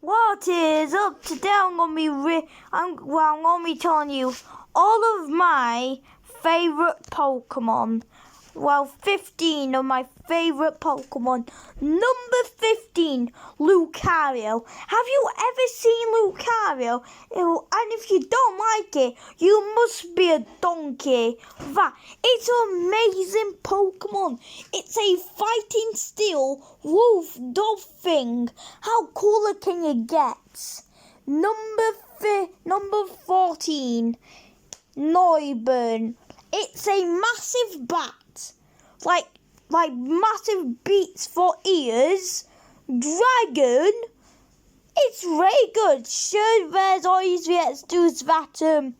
What is up? Today I'm gonna be telling you all of my favorite Pokemon. 15 of my favorite Pokemon. Number 15, Lucario. Have you ever seen Lucario? And if you don't like it, you must be a donkey. It's an amazing Pokemon. It's a fighting steel wolf dog thing. How cooler can you get? Number 14, Noiburn. It's a massive bat. Like massive beaks for ears. Dragon. It's really good. Sure, there's always the that it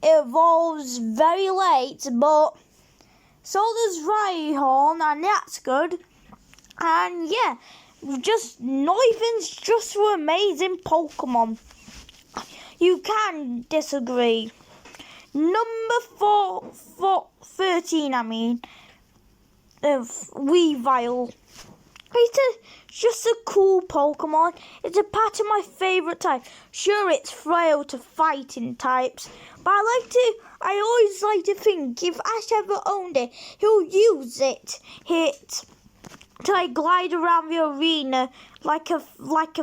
evolves very late, but so does Rhyhorn, and that's good. And yeah, Noivern's just an amazing Pokemon. You can disagree. Number 13, Weavile. It's just a cool Pokemon. It's a part of my favourite type. Sure, it's frail to fighting types, but I always like to think if Ash ever owned it, he'll use it to glide around the arena like a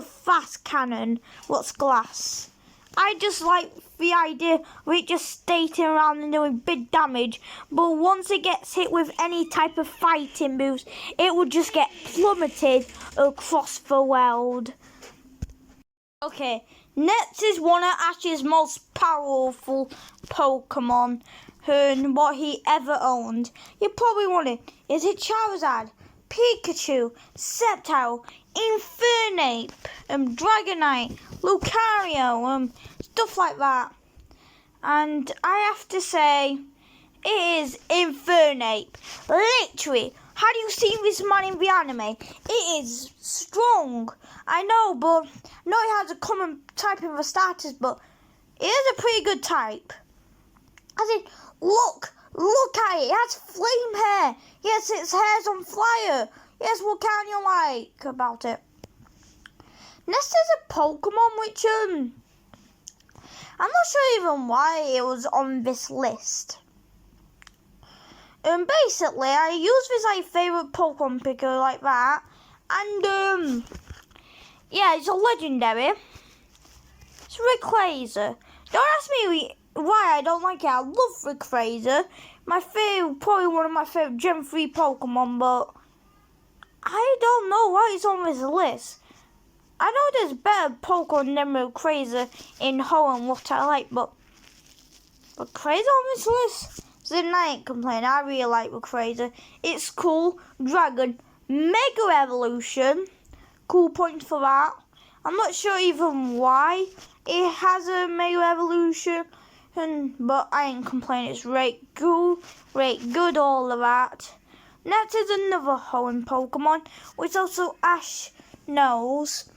fast cannon. What's glass? I just like the idea of it just skating around and doing big damage, but once it gets hit with any type of fighting moves, it will just get plummeted across the world. Okay, next is one of Ash's most powerful Pokemon, and what he ever owned. You probably wonder, is it Charizard, Pikachu, Sceptile, Infernape, Dragonite, Lucario, stuff like that. And I have to say, it is Infernape. Literally, have you seen this man in the anime? It is strong. I know, but I know it has a common type in the starters, but it is a pretty good type. I said, look at it. It has flame hair. Yes, its hair's on fire. Yes, what can you like about it? Next is a Pokemon which, I'm not sure even why it was on this list. Basically, I use this like favourite Pokemon picker like that. And, yeah, it's a legendary. It's Rayquaza. Don't ask me why I don't like it. I love Rayquaza. Probably one of my favourite Gen 3 Pokemon, but I don't know why it's on this list. I know there's better Pokemon than Rayquaza in Ho and what I like, but Rayquaza on this list? So I ain't complaining. I really like Rayquaza. It's cool. Dragon. Mega Evolution. Cool points for that. I'm not sure even why it has a Mega Evolution, but I ain't complaining. It's right good, all of that. Next is another Hoenn Pokemon, which also Ash knows.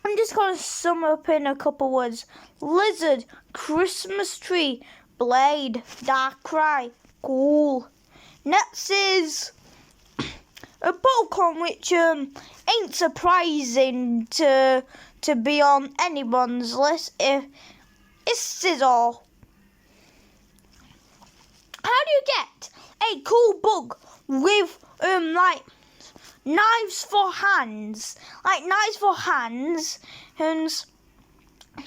I'm just going to sum up in a couple words. Lizard, Christmas tree, Blade, Darkrai, cool. Next is a Pokemon which ain't surprising to be on anyone's list. It's Scizor. How do you get a cool bug with knives for hands, and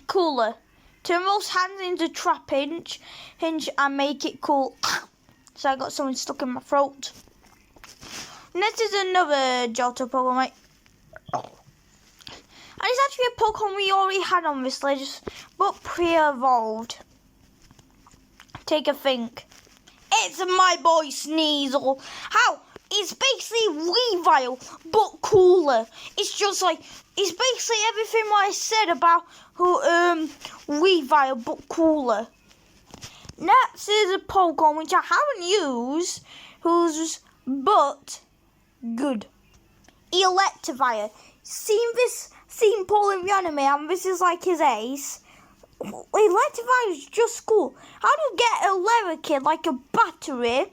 cooler? Turn those hands into trap hinge and make it cool. So I got something stuck in my throat. Next is another Johto Pokemon. And it's actually a Pokemon we already had on this list, but pre-evolved. Take a think. It's my boy Sneasel. How? It's basically Weavile, but cooler. It's basically everything what I said about Weavile, but cooler. Next is a Pokemon which I haven't used, but good. Electabuzz. Seen Paul in the anime, and this is like his ace. Electabuzz is just cool. How do you get a leather kid like a battery,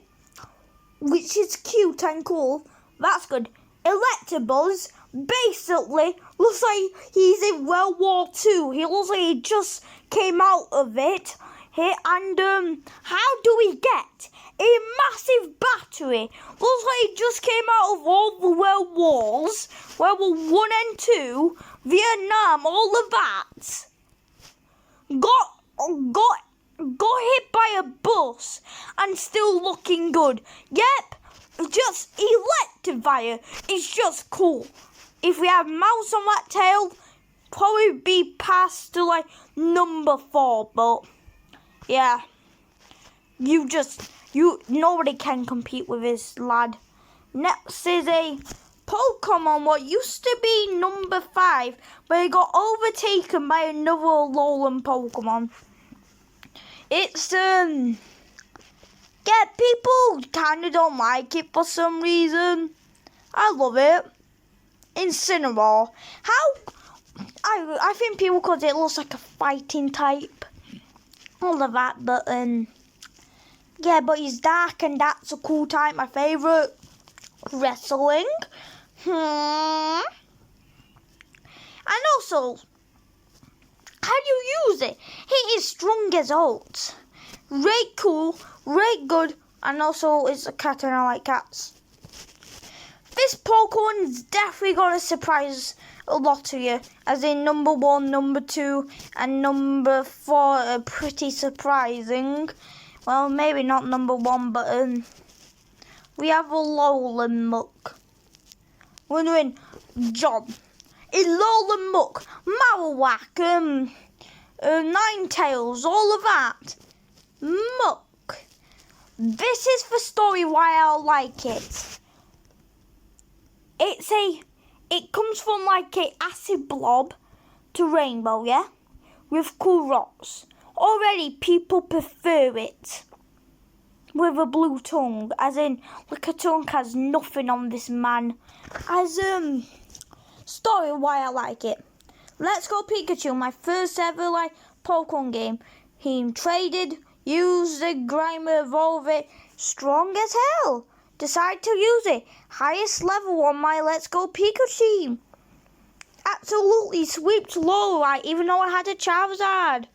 which is cute and cool? That's good. Electabuzz, basically looks like he's in World War II. He looks like he just came out of it. And how do we get a massive battery? Looks like he just came out of all the world wars, World War One and Two, Vietnam, all of that. Got hit by a bus and still looking good. Yep, just Electabuzz. It's just cool. If we have mouse on that tail, probably be passed to like number 4, but yeah, nobody can compete with this lad. Next is a Pokemon what used to be number 5, but it got overtaken by another Alolan Pokemon. It's yeah, people kinda don't like it for some reason. I love it. Incineroar. I think people cause it looks like a fighting type. All of that, but yeah, but he's dark and that's a cool type. My favourite. Wrestling. And also, how do you use it? He is strong as ult. Great cool, great good, and also it's a cat and I like cats. This Pokemon's definitely gonna surprise a lot of you, as in number 1, number 2, and number 4 are pretty surprising. Well, maybe not number 1, but we have a Alolan Muck. We're doing John. Alolan Muck, Marowak, Ninetales, all of that. Muck. This is the story why I like it. It comes from like a acid blob to rainbow, yeah? With cool rocks. Already people prefer it. With a blue tongue, as in, like a tongue has nothing on this man. As story why I like it. Let's Go Pikachu, my first ever like Pokemon game. He traded, used the Grimer, evolve it, strong as hell. Decide to use it. Highest level on my Let's Go Pikachu. Absolutely swept low, right? Even though I had a Charizard.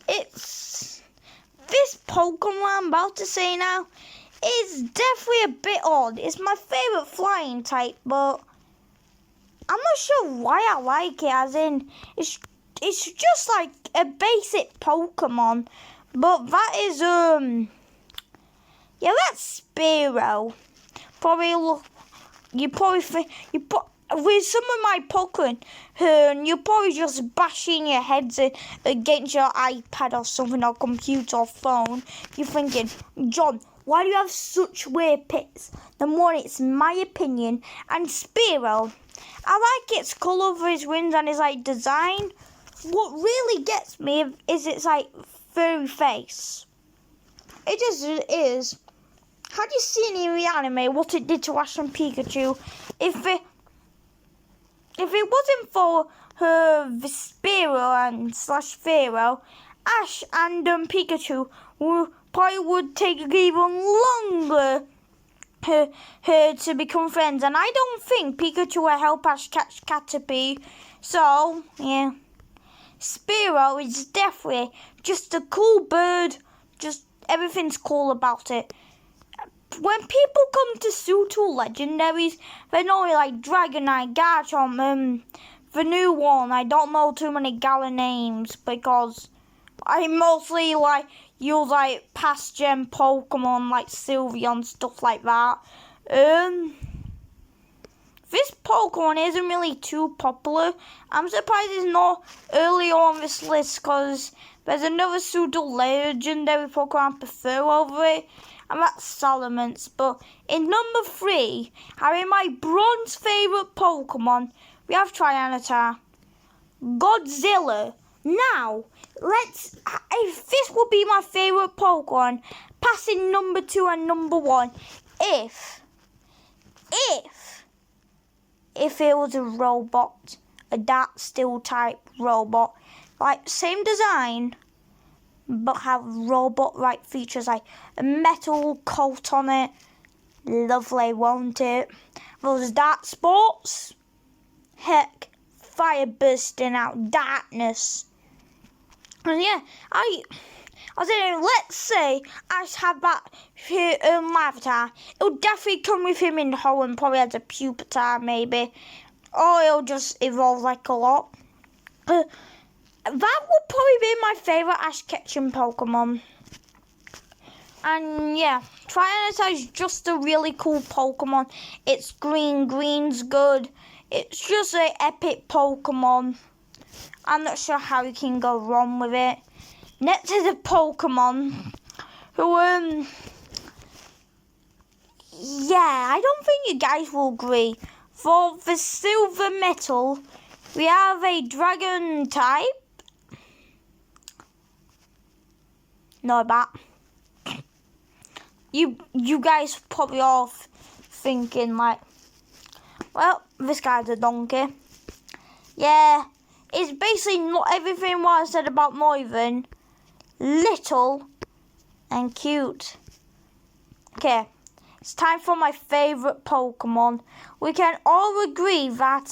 This Pokemon I'm about to say now is definitely a bit odd. It's my favourite flying type, but I'm not sure why I like it, as in, it's just like a basic Pokemon. But that is, yeah, that's Spearow. With some of my Pokemon, you're probably just bashing your heads against your iPad or something, or computer or phone. You're thinking, John, why do you have such weird pits? Then one, it's my opinion. And Spearow, I like its colour for its wings and its like design. What really gets me is its like furry face. It just is. Had you seen in the anime what it did to Ash and Pikachu? If it wasn't for her Spearow and /Pharaoh, Ash and Pikachu probably would take even longer her to become friends. And I don't think Pikachu will help Ash catch Caterpie. So, yeah. Spearow is definitely just a cool bird. Just everything's cool about it. When people come to Sewtwo legendaries, they know like Dragonite, Garchomp, the new one. I don't know too many Gala names because I mostly like use like past gen Pokemon like Sylveon and stuff like that. This Pokemon isn't really too popular. I'm surprised it's not earlier on this list because there's another Sewtwo legendary Pokemon I prefer over it. And that's Salamence. But in number 3, having my bronze favourite Pokemon, we have Trianata Godzilla. Now, if this would be my favourite Pokemon, passing number 2 and number 1, if it was a robot, a dark steel type robot, like same design, but have robot-like features like a metal coat on it. Lovely, won't it? those dark spots. Heck, fire bursting out, darkness. And yeah, let's say I have that avatar. It'll definitely come with him in the hole and probably has a pupitar maybe. Or it'll just evolve like a lot. That would probably be my favourite Ash Ketchum Pokemon. And yeah, Trianata is just a really cool Pokemon. It's green, green's good. It's just an epic Pokemon. I'm not sure how you can go wrong with it. Next is a Pokemon who, yeah, I don't think you guys will agree. For the silver metal, we have a dragon type. No, bat. You guys probably all thinking like, well, this guy's a donkey. Yeah, it's basically not everything what I said about Noivern. Little and cute. Okay, it's time for my favourite Pokemon. We can all agree that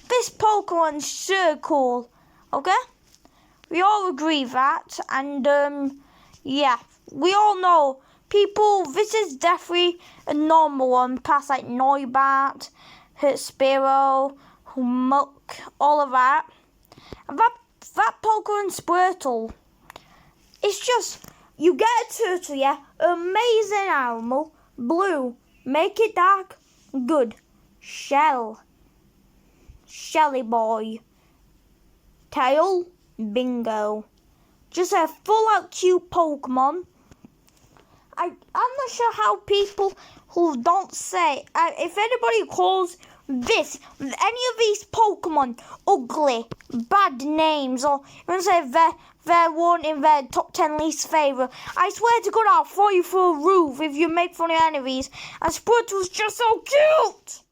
this Pokemon's so cool. Okay? We all agree that, and yeah, we all know people, this is definitely a normal one, past like Noibat, Spearow, Muck, all of that. And that Pokemon Squirtle, it's just, you get a turtle, yeah, amazing animal, blue, make it dark, good, shell, Shelly boy, tail, bingo. Just a full out cute Pokemon. I'm not sure how people who don't say, if anybody calls any of these Pokemon ugly, bad names, or even say they're one in their top 10 least favourite, I swear to God I'll throw you through a roof if you make fun of any of these. And Squirtle's just so cute!